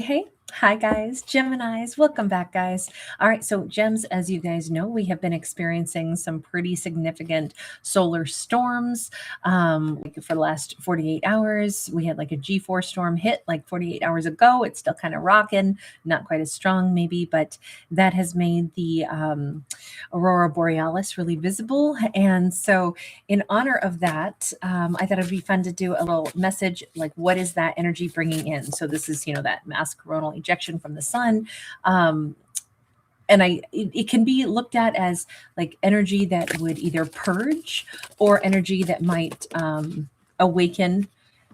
Hey, hi guys, Geminis, welcome back, guys. All right, so Gems, as you guys know, we have been experiencing some pretty significant solar storms. Like for the last 48 hours, we had like a G4 storm hit like 48 hours ago. It's still kind of rocking, not quite as strong, maybe, but that has made the aurora borealis really visible. And so, in honor of that, I thought it'd be fun to do a little message like, what is that energy bringing in? So, this is, that mass coronal ejection from the sun. And it can be looked at as like energy that would either purge or energy that might awaken.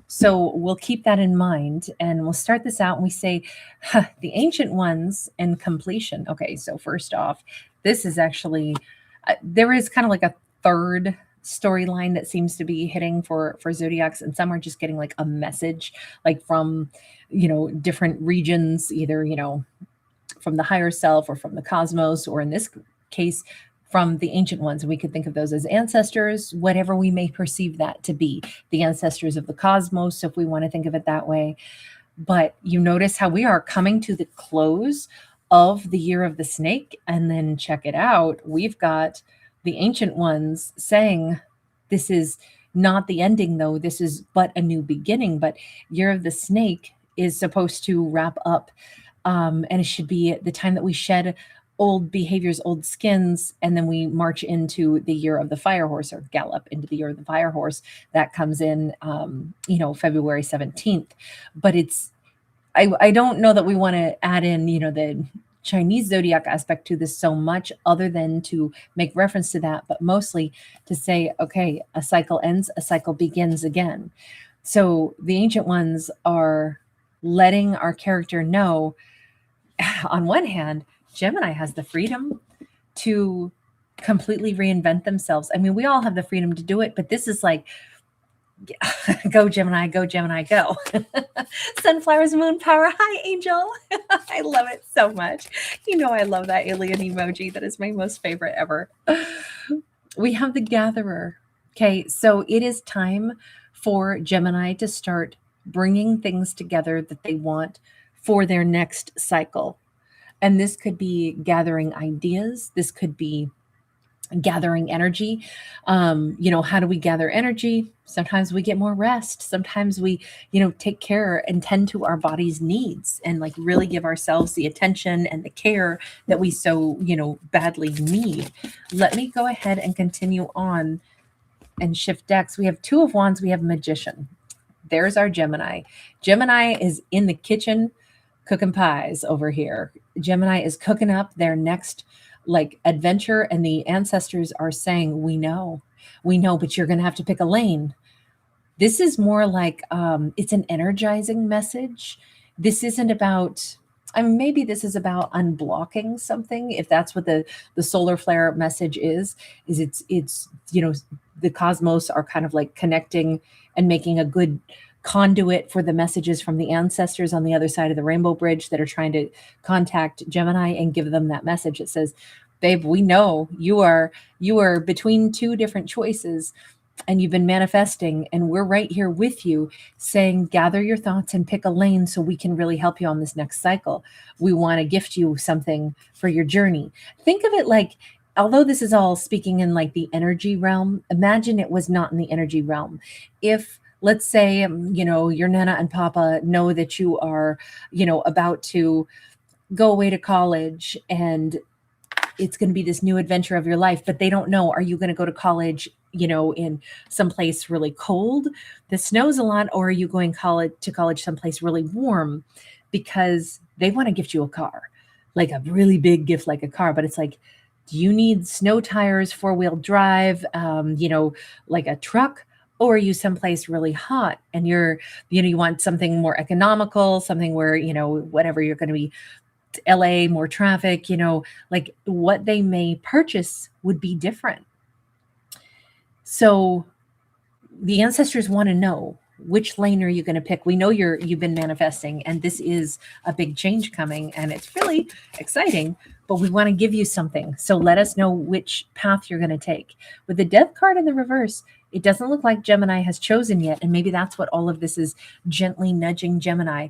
So we'll keep that in mind and we'll start this out and we say, the ancient ones and completion. Okay, so first off, this is actually, there is kind of like a third storyline that seems to be hitting for zodiacs, and some are just getting like a message like from different regions, either from the higher self or from the cosmos, or in this case from the ancient ones. We could think of those as ancestors, whatever we may perceive that to be, the ancestors of the cosmos, if we want to think of it that way. But you notice how we are coming to the close of the year of the snake, and then check it out, we've got the ancient ones saying, this is not the ending though, this is but a new beginning. But year of the snake is supposed to wrap up, and it should be the time that we shed old behaviors, old skins, and then we march into the year of the fire horse, or gallop into the year of the fire horse. That comes in February 17th. But I don't know that we want to add in the Chinese zodiac aspect to this so much, other than to make reference to that, but mostly to say, okay, a cycle ends, a cycle begins again. So the ancient ones are letting our character know, on one hand, Gemini has the freedom to completely reinvent themselves. I mean, we all have the freedom to do it, but this is like, go Gemini, go Gemini, go. Sunflowers, moon power. Hi, Angel. I love it so much. I love that alien emoji. That is my most favorite ever. We have the gatherer. Okay, so it is time for Gemini to start bringing things together that they want for their next cycle. And this could be gathering ideas. This could be gathering energy. How do we gather energy? Sometimes we get more rest. Sometimes we, take care and tend to our body's needs, and like really give ourselves the attention and the care that we so, badly need. Let me go ahead and continue on and shift decks. We have Two of Wands. We have Magician. There's our Gemini. Gemini is in the kitchen cooking pies over here. Gemini is cooking up their next like adventure, and the ancestors are saying, we know, but you're going to have to pick a lane. This is more like it's an energizing message. This isn't about, maybe this is about unblocking something, if that's what the solar flare message is it's the cosmos are kind of like connecting and making a good conduit for the messages from the ancestors on the other side of the rainbow bridge that are trying to contact Gemini and give them that message. It says, babe, we know you are between two different choices, and you've been manifesting, and we're right here with you, saying, gather your thoughts and pick a lane so we can really help you on this next cycle. We want to gift you something for your journey. Think of it like, although this is all speaking in like the energy realm, imagine it was not in the energy realm. If, let's say, your Nana and Papa know that you are, about to go away to college, and it's going to be this new adventure of your life, but they don't know, are you going to go to college, in someplace really cold that snows a lot, or are you going to college someplace really warm? Because they want to gift you a car, like a really big gift, like a car. But it's like, do you need snow tires, 4-wheel drive, like a truck? Or are you someplace really hot and you want something more economical, something where, whatever you're going to be, LA, more traffic, like what they may purchase would be different. So the ancestors want to know, which lane are you going to pick? We know you've been manifesting, and this is a big change coming, and it's really exciting, but we want to give you something. So let us know which path you're going to take. With the Death card in the reverse, it doesn't look like Gemini has chosen yet, and maybe that's what all of this is gently nudging Gemini.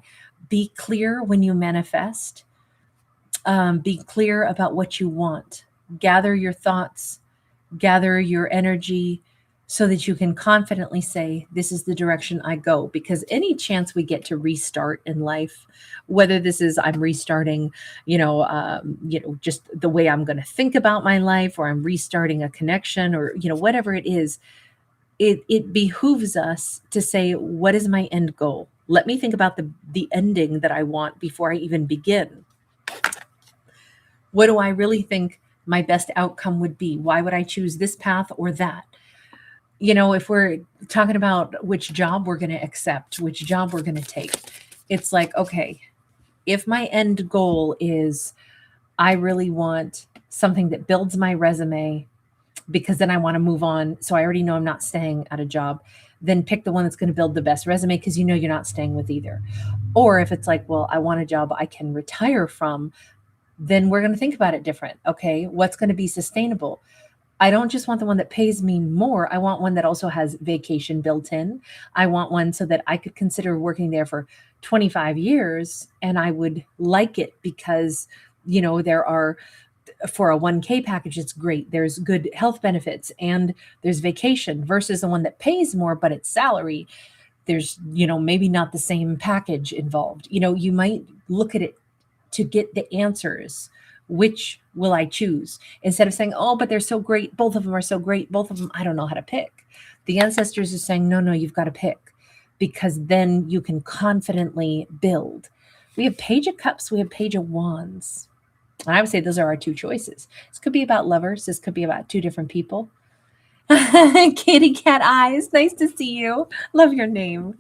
Be clear when you manifest. Be clear about what you want. Gather your thoughts, gather your energy so that you can confidently say, this is the direction I go. Because any chance we get to restart in life, whether this is I'm restarting, just the way I'm going to think about my life, or I'm restarting a connection, or, whatever it is, it behooves us to say, what is my end goal? Let me think about the ending that I want before I even begin. What do I really think my best outcome would be? Why would I choose this path or that? If we're talking about which job we're going to accept, which job we're going to take, it's like, okay, if my end goal is I really want something that builds my resume because then I want to move on, so I already know I'm not staying at a job, then pick the one that's going to build the best resume because you're not staying with either. Or if it's like, well, I want a job I can retire from, then we're going to think about it different. Okay, what's going to be sustainable? I don't just want the one that pays me more. I want one that also has vacation built in. I want one so that I could consider working there for 25 years and I would like it because, there are, for a 1K package, it's great. There's good health benefits and there's vacation, versus the one that pays more, but it's salary. There's, maybe not the same package involved. You might look at it to get the answers. Which will I choose? Instead of saying, oh, but they're so great. Both of them are so great. Both of them, I don't know how to pick. The ancestors are saying, no, you've got to pick, because then you can confidently build. We have Page of Cups. We have Page of Wands. And I would say those are our two choices. This could be about lovers. This could be about two different people. Kitty cat eyes. Nice to see you. Love your name.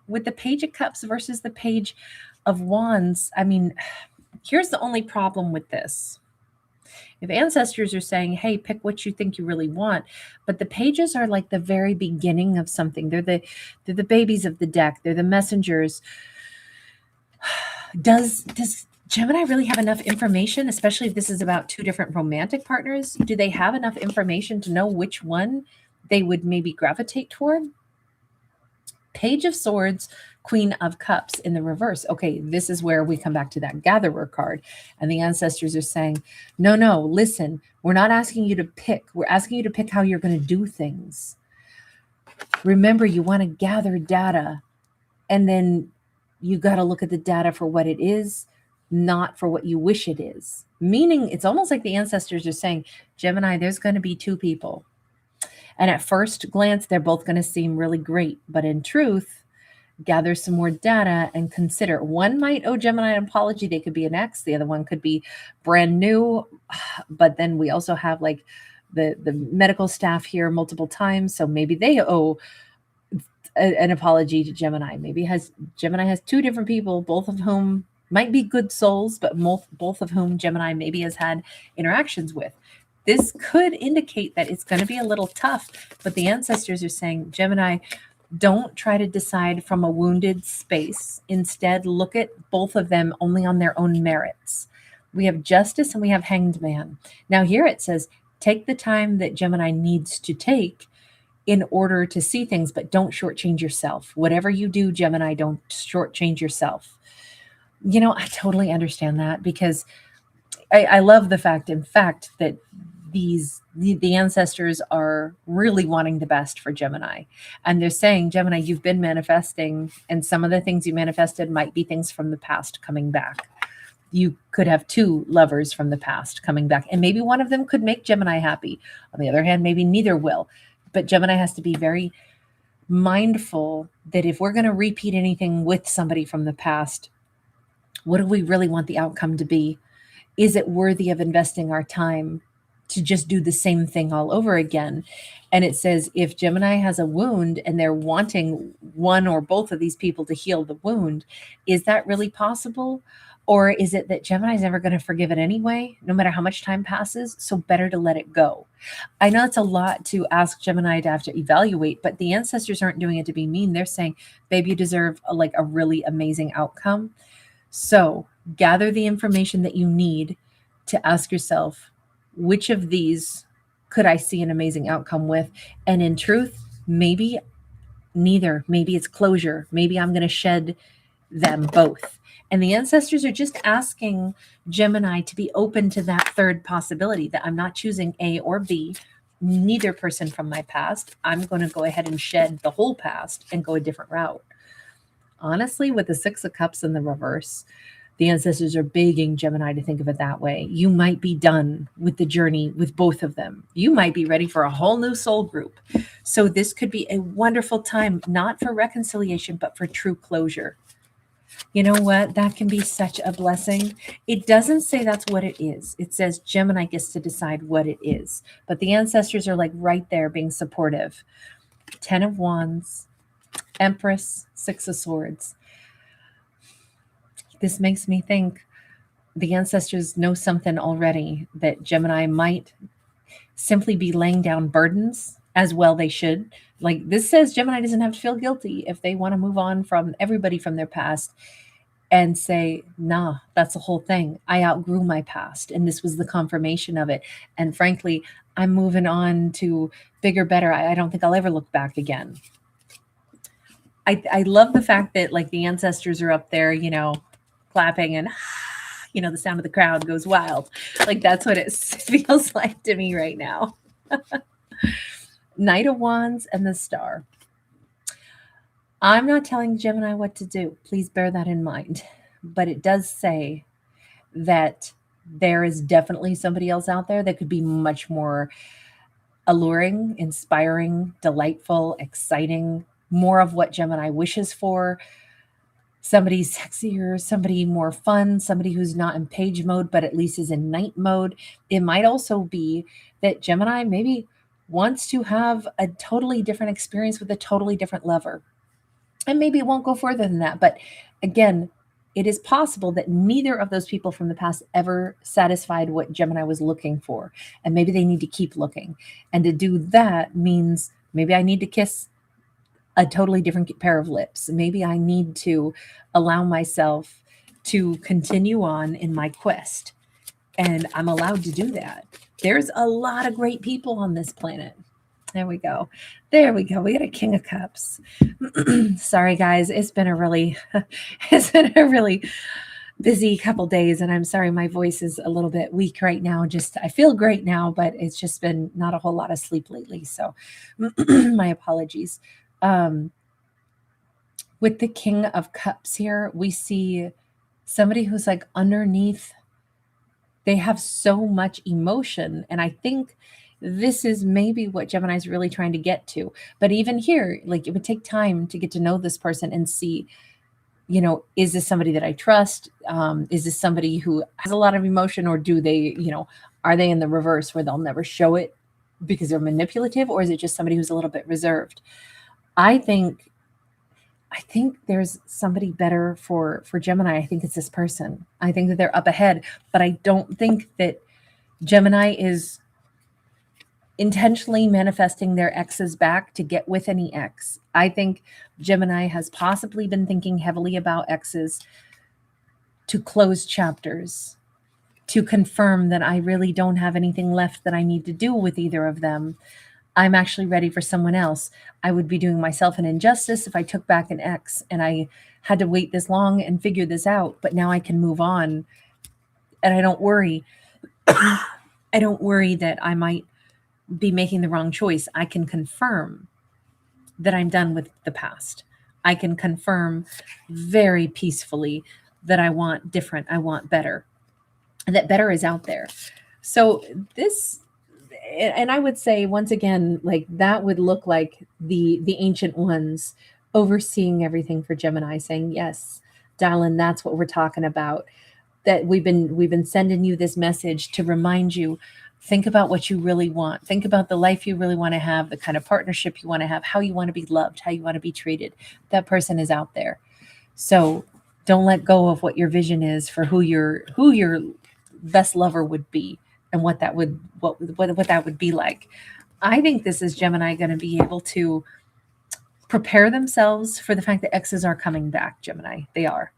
With the Page of Cups versus the Page of Wands, here's the only problem with this. If ancestors are saying, hey, pick what you think you really want, but the pages are like the very beginning of something. They're the babies of the deck. They're the messengers. Does Gemini really have enough information, especially if this is about two different romantic partners? Do they have enough information to know which one they would maybe gravitate toward? Page of Swords, Queen of Cups in the reverse. Okay, this is where we come back to that Gatherer card. And the ancestors are saying, no, listen, we're not asking you to pick. We're asking you to pick how you're going to do things. Remember, you want to gather data, and then you got to look at the data for what it is, not for what you wish it is. Meaning, it's almost like the ancestors are saying, Gemini, there's going to be two people. And at first glance, they're both going to seem really great. But in truth, gather some more data and consider. One might owe Gemini an apology. They could be an ex. The other one could be brand new. But then we also have like the medical staff here multiple times. So maybe they owe an apology to Gemini. Maybe Gemini has two different people, both of whom might be good souls, but both of whom Gemini maybe has had interactions with. This could indicate that it's going to be a little tough, but the ancestors are saying, Gemini, don't try to decide from a wounded space. Instead, look at both of them only on their own merits. We have Justice and we have Hanged Man. Now here it says, take the time that Gemini needs to take in order to see things, but don't shortchange yourself. Whatever you do, Gemini, don't shortchange yourself. I totally understand that, because I love the fact, in fact, that the ancestors are really wanting the best for Gemini. And they're saying, Gemini, you've been manifesting, and some of the things you manifested might be things from the past coming back. You could have two lovers from the past coming back, and maybe one of them could make Gemini happy. On the other hand, maybe neither will. But Gemini has to be very mindful that if we're going to repeat anything with somebody from the past, what do we really want the outcome to be? Is it worthy of investing our time to just do the same thing all over again? And it says, if Gemini has a wound and they're wanting one or both of these people to heal the wound, is that really possible? Or is it that Gemini's never going to forgive it anyway, no matter how much time passes? So better to let it go. I know it's a lot to ask Gemini to have to evaluate, but the ancestors aren't doing it to be mean. They're saying, babe, you deserve a really amazing outcome. So gather the information that you need to ask yourself, which of these could I see an amazing outcome with? And in truth, maybe neither. Maybe it's closure. Maybe I'm going to shed them both. And the ancestors are just asking Gemini to be open to that third possibility, that I'm not choosing A or B, neither person from my past. I'm going to go ahead and shed the whole past and go a different route. Honestly, with the Six of Cups in the reverse, the ancestors are begging Gemini to think of it that way. You might be done with the journey with both of them. You might be ready for a whole new soul group. So this could be a wonderful time, not for reconciliation, but for true closure. You know what? That can be such a blessing. It doesn't say that's what it is. It says Gemini gets to decide what it is. But the ancestors are like right there being supportive. 10 of Wands, Empress, Six of Swords. This makes me think the ancestors know something already, that Gemini might simply be laying down burdens, as well they should. Like this says Gemini doesn't have to feel guilty if they want to move on from everybody from their past and say, nah, that's the whole thing. I outgrew my past and this was the confirmation of it. And frankly, I'm moving on to bigger, better. I don't think I'll ever look back again. I love the fact that like the ancestors are up there, you know, clapping and you know, the sound of the crowd goes wild. Like that's what it feels like to me right now. Knight of Wands and the Star. I'm not telling Gemini what to do. Please bear that in mind. But it does say that there is definitely somebody else out there that could be much more alluring, inspiring, delightful, exciting, more of what Gemini wishes for. Somebody sexier, somebody more fun, somebody who's not in page mode, but at least is in night mode. It might also be that Gemini maybe wants to have a totally different experience with a totally different lover. And maybe it won't go further than that. But again, it is possible that neither of those people from the past ever satisfied what Gemini was looking for. And maybe they need to keep looking. And to do that means maybe I need to kiss a totally different pair of lips. Maybe I need to allow myself to continue on in my quest. And I'm allowed to do that. There's a lot of great people on this planet. There we go. There we go. We got a King of Cups. Sorry, guys. It's been a really busy couple days, and I'm sorry my voice is a little bit weak right now. Just I feel great now, but it's just been not a whole lot of sleep lately. So my apologies. With the King of Cups here, we see somebody who's like underneath. They have so much emotion, and I think this is maybe what Gemini is really trying to get to. But even here, like it would take time to get to know this person and see, you know, is this somebody that I trust? Is this somebody who has a lot of emotion, or do they, you know, are they in the reverse where they'll never show it because they're manipulative, or is it just somebody who's a little bit reserved? I think there's somebody better for Gemini. I think it's this person. I think that they're up ahead, but I don't think that Gemini is intentionally manifesting their exes back to get with any ex. I think Gemini has possibly been thinking heavily about exes to close chapters, to confirm that I really don't have anything left that I need to do with either of them. I'm actually ready for someone else. I would be doing myself an injustice if I took back an ex and I had to wait this long and figure this out, but now I can move on and I don't worry. I don't worry that I might be making the wrong choice. I can confirm that I'm done with the past. I can confirm very peacefully that I want different, I want better, and that better is out there. So this, and I would say once again, like that would look like the ancient ones overseeing everything for Gemini, saying, yes, darling, that's what we're talking about. That we've been sending you this message to remind you, think about what you really want. Think about the life you really want to have, the kind of partnership you want to have, how you want to be loved, how you want to be treated. That person is out there. So don't let go of what your vision is for who your best lover would be and what that would be like. I think this is Gemini going to be able to prepare themselves for the fact that exes are coming back, Gemini. They are.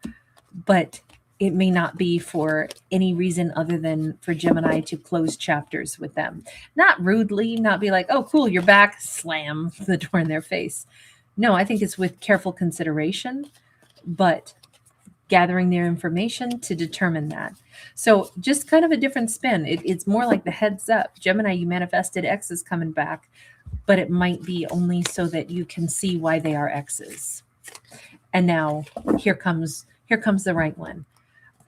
But it may not be for any reason other than for Gemini to close chapters with them. Not rudely, not be like, oh, cool, you're back, slam the door in their face. No, I think it's with careful consideration, but gathering their information to determine that. So just kind of a different spin. It's more like the heads up. Gemini, you manifested X's coming back, but it might be only so that you can see why they are X's. And now here comes the right one.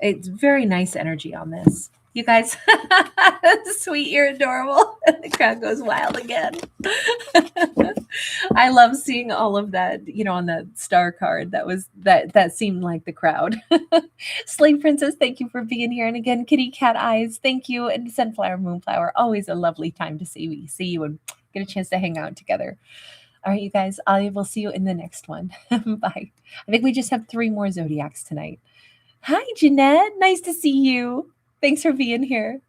It's very nice energy on this. You guys, sweet, you're adorable. The crowd goes wild again. I love seeing all of that, you know, on the star card. That seemed like the crowd. Slave Princess, thank you for being here. And again, Kitty Cat Eyes, thank you. And Sunflower Moonflower, always a lovely time to see you and get a chance to hang out together. All right, you guys, I will see you in the next one. Bye. I think we just have 3 more zodiacs tonight. Hi, Jeanette. Nice to see you. Thanks for being here.